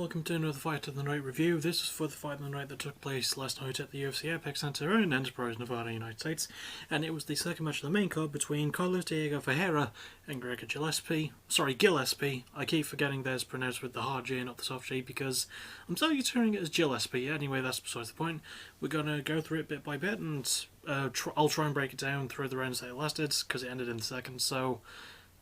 welcome to another Fight of the Night review. This is for the fight of the night that took place last night at the UFC Apex Center in Enterprise, Nevada, United States. And it was the second match of the main card between Diego Ferreira and Gregor Gillespie. Sorry, Gillespie. I keep forgetting there's pronounced with the hard G, not the soft G, because I'm so used to hearing it as Gillespie. Anyway, that's besides the point. We're going to go through it bit by bit, and I'll try and break it down through the rounds that it lasted, because it ended in the second, so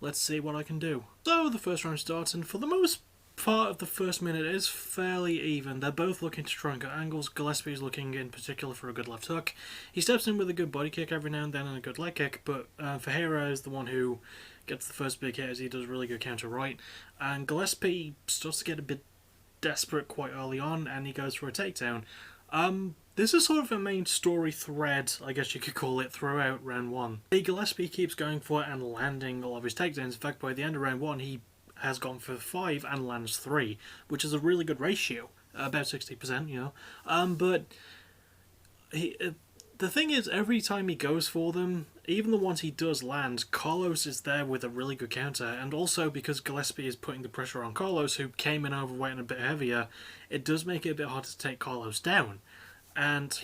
let's see what I can do. So, the first round starts, and for the most part of the first minute is fairly even. They're both looking to try and get angles. Gillespie is looking in particular for a good left hook. He steps in with a good body kick every now and then and a good leg kick, but Ferreira is the one who gets the first big hit as he does a really good counter right. And Gillespie starts to get a bit desperate quite early on and he goes for a takedown. This is sort of a main story thread, I guess you could call it, throughout round one. Gillespie keeps going for it and landing all of his takedowns. In fact, by the end of round one, he has gone for 5 and lands 3, which is a really good ratio, about 60%, you know. But the thing is, every time he goes for them, even the ones he does land, Carlos is there with a really good counter, and also because Gillespie is putting the pressure on Carlos, who came in overweight and a bit heavier, it does make it a bit hard to take Carlos down. And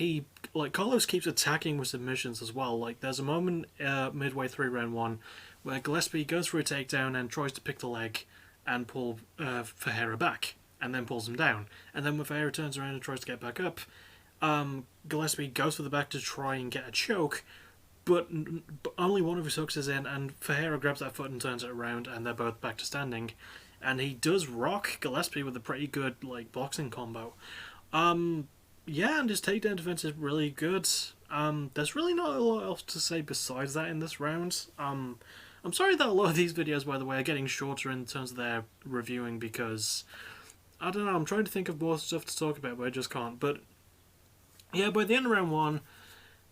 Carlos keeps attacking with submissions as well. Like, there's a moment midway through round one where Gillespie goes for a takedown and tries to pick the leg and pull Ferreira back, and then pulls him down. And then when Ferreira turns around and tries to get back up, Gillespie goes for the back to try and get a choke, but only one of his hooks is in, and Ferreira grabs that foot and turns it around, and they're both back to standing. And he does rock Gillespie with a pretty good boxing combo. Yeah, and his takedown defense is really good. There's really not a lot else to say besides that in this round. I'm sorry that a lot of these videos, by the way, are getting shorter in terms of their reviewing because, I don't know, I'm trying to think of more stuff to talk about, but I just can't. But, yeah, by the end of round one,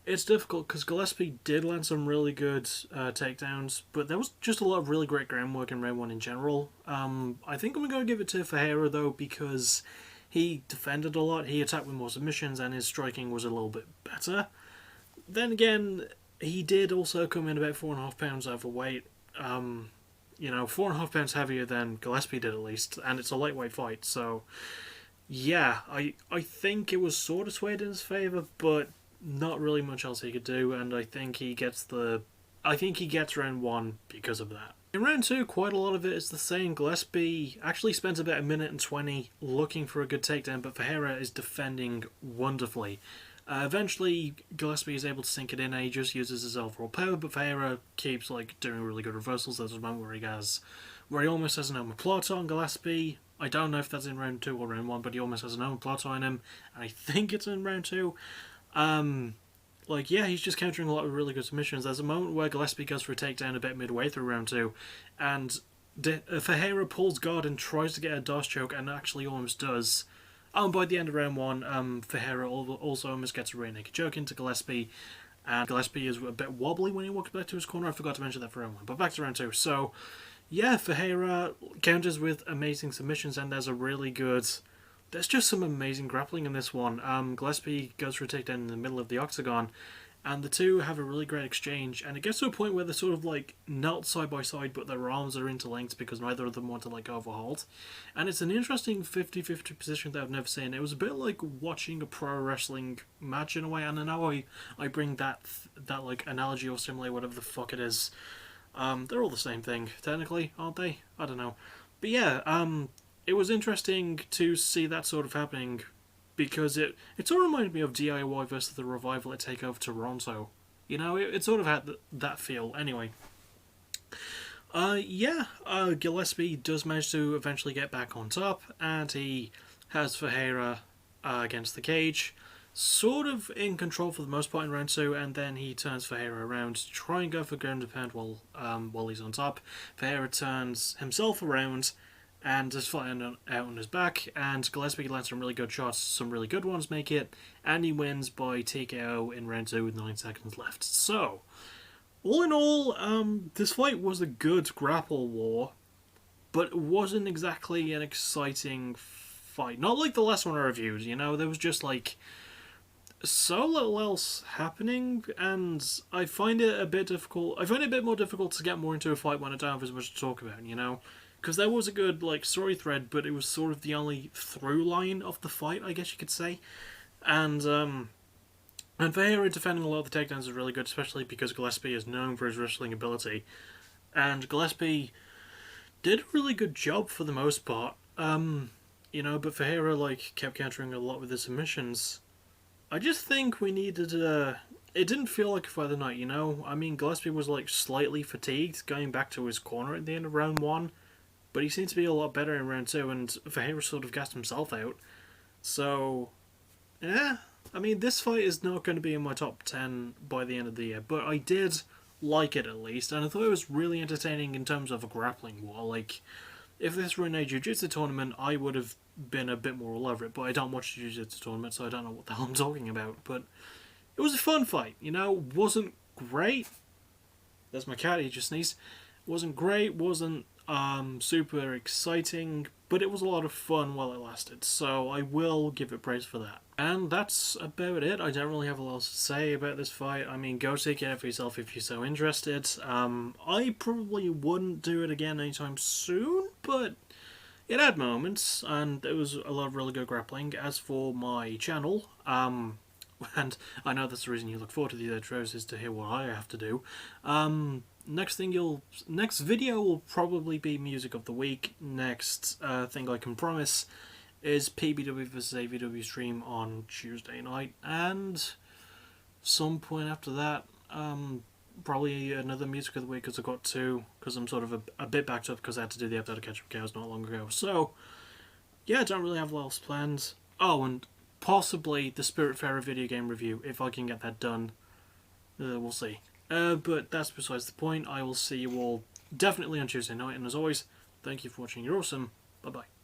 it's difficult because Gillespie did land some really good takedowns, but there was just a lot of really great groundwork in round one in general. I think I'm going to give it to Ferreira, though, because he defended a lot, he attacked with more submissions, and his striking was a little bit better. Then again, he did also come in about 4.5 pounds overweight. 4.5 pounds heavier than Gillespie did at least, and it's a lightweight fight, so yeah, I think it was sort of swayed in his favour, but not really much else he could do, and I think he gets round one because of that. In round two, quite a lot of it is the same. Gillespie actually spent about 1 minute and 20 looking for a good takedown, but Ferreira is defending wonderfully. Eventually, Gillespie is able to sink it in, and he just uses his overall power, but Ferreira keeps doing really good reversals. There's a moment where he almost has an omoplata on Gillespie. I don't know if that's in round 2 or round 1, but he almost has an omoplata on him, and I think it's in round 2. Yeah, he's just countering a lot of really good submissions. There's a moment where Gillespie goes for a takedown about midway through round 2, and Ferreira pulls guard and tries to get a DOS choke, and actually almost does. By the end of round 1, Ferreira also almost gets a rear naked choke into Gillespie, and Gillespie is a bit wobbly when he walks back to his corner. I forgot to mention that for round 1, but back to round 2. So, yeah, Ferreira counters with amazing submissions, and there's just some amazing grappling in this one. Gillespie goes for a takedown in the middle of the octagon, and the two have a really great exchange, and it gets to a point where they're sort of knelt side by side, but their arms are interlinked because neither of them want to overhold. And it's an interesting 50-50 position that I've never seen. It was a bit like watching a pro wrestling match in a way, and I know I bring that analogy or simile, whatever the fuck it is. They're all the same thing, technically, aren't they? I don't know. But yeah, it was interesting to see that sort of happening because it sort of reminded me of DIY versus the Revival at TakeOver Toronto. You know, it sort of had that feel. Anyway. Gillespie does manage to eventually get back on top, and he has Ferreira against the cage, sort of in control for the most part in round 2, and then he turns Ferreira around to try and go for ground and pound while he's on top. Ferreira turns himself around and just flying out on his back, and Gillespie lands some really good shots, some really good ones make it, and he wins by TKO in round 2 with 9 seconds left. So, all in all, this fight was a good grapple war, but it wasn't exactly an exciting fight. Not like the last one I reviewed, you know, there was just so little else happening, and I find it a bit difficult. I find it a bit more difficult to get more into a fight when I don't have as much to talk about, you know? because there was a good like story thread, but it was sort of the only through line of the fight, I guess you could say. And Ferreira defending a lot of the takedowns is really good, especially because Gillespie is known for his wrestling ability, and Gillespie did a really good job for the most part. But Ferreira like kept countering a lot with his submissions. I just think we needed it didn't feel like a fight of the night, you know? I mean, Gillespie was like slightly fatigued going back to his corner at the end of round 1, but he seemed to be a lot better in round 2, and Ferreira sort of gassed himself out. So, yeah, I mean, this fight is not going to be in my top 10 by the end of the year, but I did like it at least, and I thought it was really entertaining in terms of a grappling war. Like, if this were in a jiu-jitsu tournament, I would have been a bit more all over it, but I don't watch jiu-jitsu tournaments, so I don't know what the hell I'm talking about. But it was a fun fight, you know? Wasn't great. There's my cat, he just sneezed. Wasn't great, wasn't super exciting, but it was a lot of fun while it lasted, so I will give it praise for that. And that's about it. I don't really have a lot to say about this fight. I mean, go take it out for yourself if you're so interested. I probably wouldn't do it again anytime soon, but it had moments, and there was a lot of really good grappling. As for my channel, and I know that's the reason you look forward to the intros, is to hear what I have to do. Next video will probably be music of the week. Next thing I can promise is PBW vs AVW stream on Tuesday night, and some point after that, probably another music of the week, because I got two, because I'm sort of a bit backed up because I had to do the episode of Catch Up Cows not long ago. So yeah, I don't really have a lot else planned. Oh, and possibly the Spiritfarer video game review, if I can get that done. We'll see. But that's besides the point. I will see you all definitely on Tuesday night, and as always, thank you for watching. You're awesome. Bye bye.